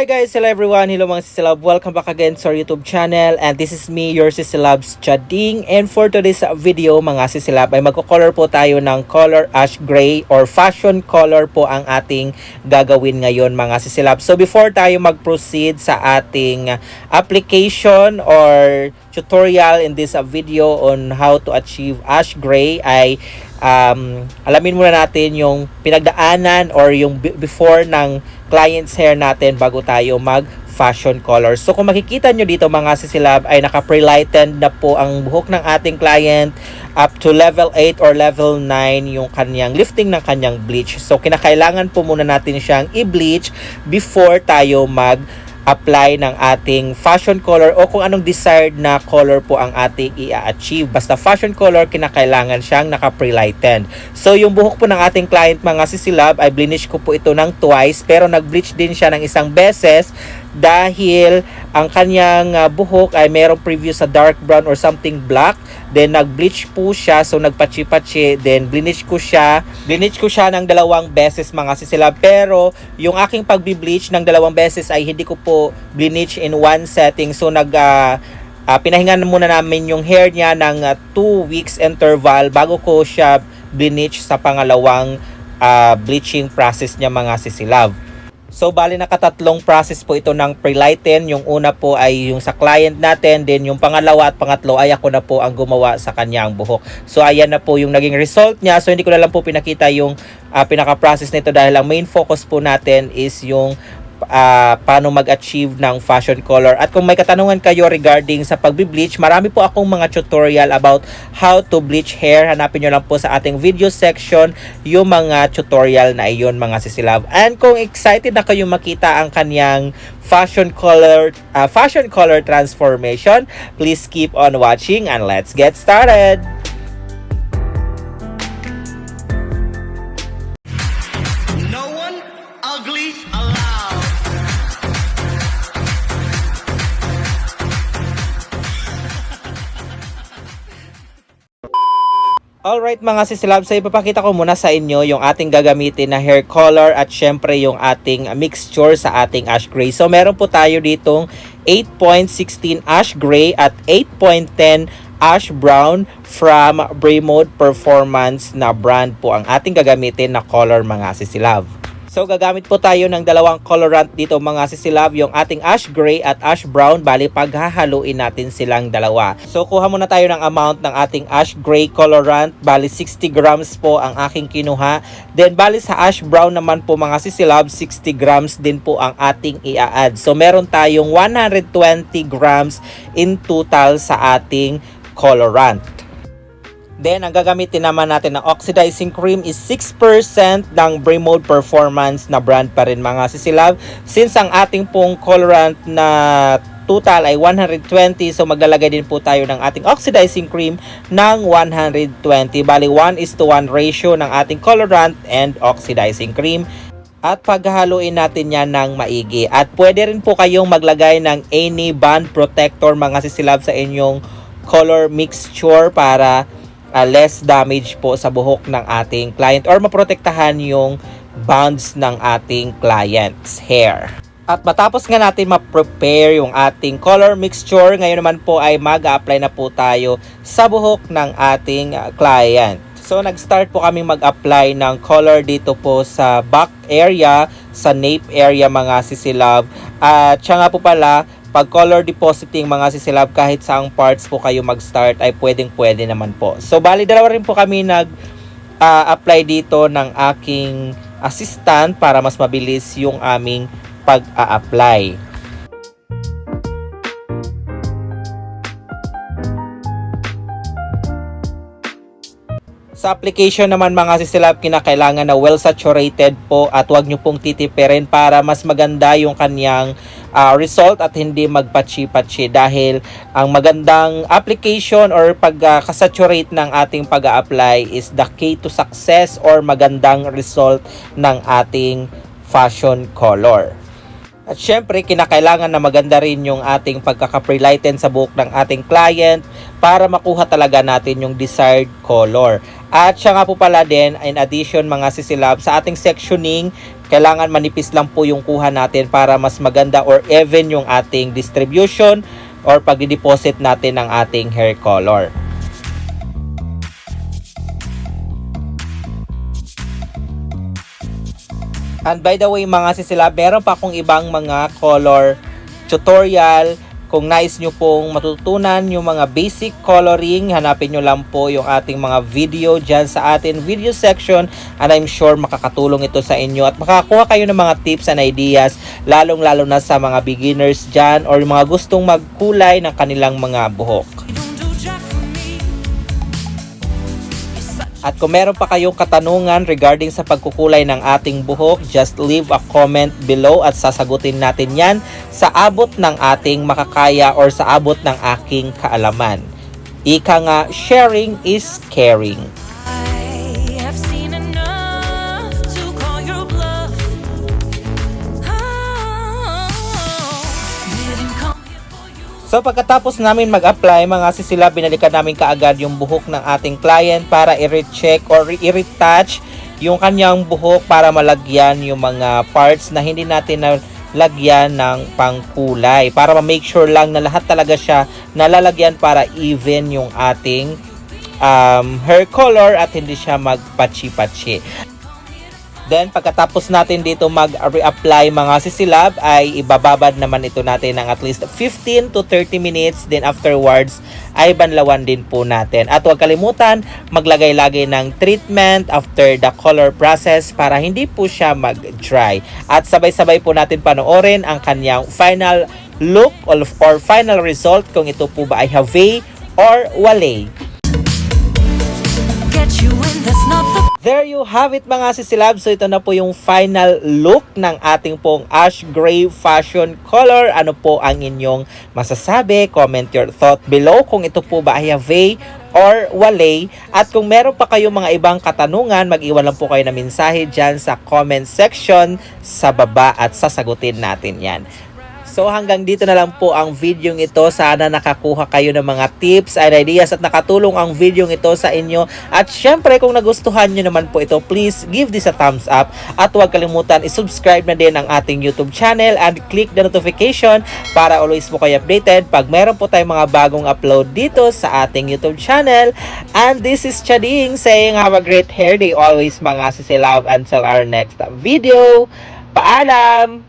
Hi guys, hello everyone, hello mga sisilab, welcome back again sa our YouTube channel, and this is me, your sisilabs Chading. And for today's video mga sisilab ay magko-color po tayo ng color ash gray or fashion color po ang ating gagawin ngayon mga sisilab. So before tayo mag-proceed sa ating application or tutorial in this video on how to achieve ash gray ay alamin muna natin yung pinagdaanan or yung before ng client's hair natin bago tayo mag fashion color. So kung makikita nyo dito mga sisilab ay naka-pre-lightened na po ang buhok ng ating client up to level 8 or level 9 yung kanyang lifting ng kanyang bleach. So kinakailangan po muna natin siyang i-bleach before tayo mag-apply ng ating fashion color o kung anong desired na color po ang ating i-achieve. Basta fashion color, kinakailangan siyang naka-pre-lightened. So yung buhok po ng ating client mga sisilab ay blinish ko po ito ng twice pero nag-bleach din siya ng isang beses dahil ang kanyang buhok ay merong previous sa dark brown or something black. Then nag-bleach po siya, so nagpachi-pachi, then blinish ko siya ng 2 beses mga sisilab. Pero yung aking pagbi-bleach ng 2 beses ay hindi ko po bleach in one setting. So pinahingan muna namin yung hair niya ng 2 weeks interval bago ko siya bleach sa pangalawang bleaching process niya mga sisilab. So, bali nakatatlong process po ito ng pre-lighten. Yung una po ay yung sa client natin. Then, yung pangalawa at pangatlo ay ako na po ang gumawa sa kanyang buhok. So, ayan na po yung naging result niya. So, hindi ko na lang po pinakita yung pinaka-process nito dahil ang main focus po natin is yung paano mag-achieve ng fashion color. At kung may katanungan kayo regarding sa pagbi-bleach, marami po akong mga tutorial about how to bleach hair. Hanapin nyo lang po sa ating video section yung mga tutorial na iyon mga sisilab. And kung excited na kayo makita ang kanyang fashion color transformation, please keep on watching and let's get started! No one ugly allowed. Alright mga sisilab, so ipapakita ko muna sa inyo yung ating gagamitin na hair color at syempre yung ating mixture sa ating ash gray. So meron po tayo ditong 8.16 ash gray at 8.10 ash brown from Bremode Performance na brand po ang ating gagamitin na color mga sisilab. So gagamit po tayo ng 2 colorant dito mga sisilab, yung ating ash gray at ash brown, bali paghahaluin natin silang dalawa. So kuha muna tayo ng amount ng ating ash gray colorant, bali 60 grams po ang aking kinuha. Then bali sa ash brown naman po mga sisilab, 60 grams din po ang ating i-add. So meron tayong 120 grams in total sa ating colorant. Then, ang gagamitin naman natin na oxidizing cream is 6% ng Bremode Performance na brand pa rin mga sisilab. Since ang ating pong colorant na total ay 120, so maglalagay din po tayo ng ating oxidizing cream ng 120. Bali 1:1 ratio ng ating colorant and oxidizing cream. At paghahaluin natin yan ng maigi. At pwede rin po kayong maglagay ng any bond protector mga sisilab sa inyong color mixture para less damage po sa buhok ng ating client or maprotektahan yung bonds ng ating client's hair. At matapos nga natin ma-prepare yung ating color mixture, ngayon naman po ay mag-apply na po tayo sa buhok ng ating client. So nag-start po kami mag-apply ng color dito po sa back area, sa nape area mga sisilab. At siya nga po pala, pag color depositing mga sisilab, kahit saang parts po kayo mag-start ay pwedeng-pwede naman po. So bali dalawa rin po kami nag-apply dito ng aking assistant para mas mabilis yung aming pag-a-apply. Sa application naman mga sisilab, kinakailangan na well saturated po at huwag nyo pong titipirin para mas maganda yung kanyang result at hindi magpachi-pachi, dahil ang magandang application or pagka-saturate ng ating pag-a-apply is the key to success or magandang result ng ating fashion color. At syempre, kinakailangan na maganda rin yung ating pagkaka-pre-lighten sa buhok ng ating client para makuha talaga natin yung desired color. At siya nga po pala din, in addition mga sisilab, sa ating sectioning, kailangan manipis lang po yung kuha natin para mas maganda or even yung ating distribution or pag-deposit natin ng ating hair color. And by the way mga sisilab, meron pa akong ibang mga color tutorial. Kung nais nyo pong matutunan yung mga basic coloring, hanapin nyo lang po yung ating mga video dyan sa ating video section, and I'm sure makakatulong ito sa inyo at makakuha kayo ng mga tips and ideas, lalong lalo na sa mga beginners dyan or mga gustong magkulay ng kanilang mga buhok. At kung meron pa kayong katanungan regarding sa pagkukulay ng ating buhok, just leave a comment below at sasagutin natin yan sa abot ng ating makakaya or sa abot ng aking kaalaman. Ika nga, sharing is caring. I have seen enough to call your bluff. Didn't come here for you. So pagkatapos namin mag-apply mga sisilab, binalikan namin kaagad yung buhok ng ating client para i-recheck or i-retouch yung kanyang buhok para malagyan yung mga parts na hindi natin nalagyan ng pangkulay. Para ma-make sure lang na lahat talaga siya nalalagyan para even yung ating hair color at hindi siya magpachi-pachi. Then, pagkatapos natin dito mag-reapply mga sisilab, ay ibababad naman ito natin ng at least 15 to 30 minutes. Then, afterwards, ay banlawan din po natin. At huwag kalimutan, maglagay-lagay ng treatment after the color process para hindi po siya mag-dry. At sabay-sabay po natin panoorin ang kanyang final look or final result kung ito po ba ay have or wale. Get you in, that's not the There you have it mga sisilab. So ito na po yung final look ng ating pong ash gray fashion color. Ano po ang inyong masasabi? Comment your thought below kung ito po ba ay have or wale. At kung meron pa kayong mga ibang katanungan, mag-iwan lang po kayo na mensahe dyan sa comment section sa baba at sasagutin natin yan. So hanggang dito na lang po ang video ito. Sana nakakuha kayo ng mga tips and ideas at nakatulong ang video ito sa inyo. At syempre kung nagustuhan nyo naman po ito, please give this a thumbs up. At huwag kalimutan i-subscribe na din ang ating YouTube channel and click the notification para always po kayo updated pag meron po tayong mga bagong upload dito sa ating YouTube channel. And this is Chading saying have a great hair day always mga sisilab until our next video. Paalam!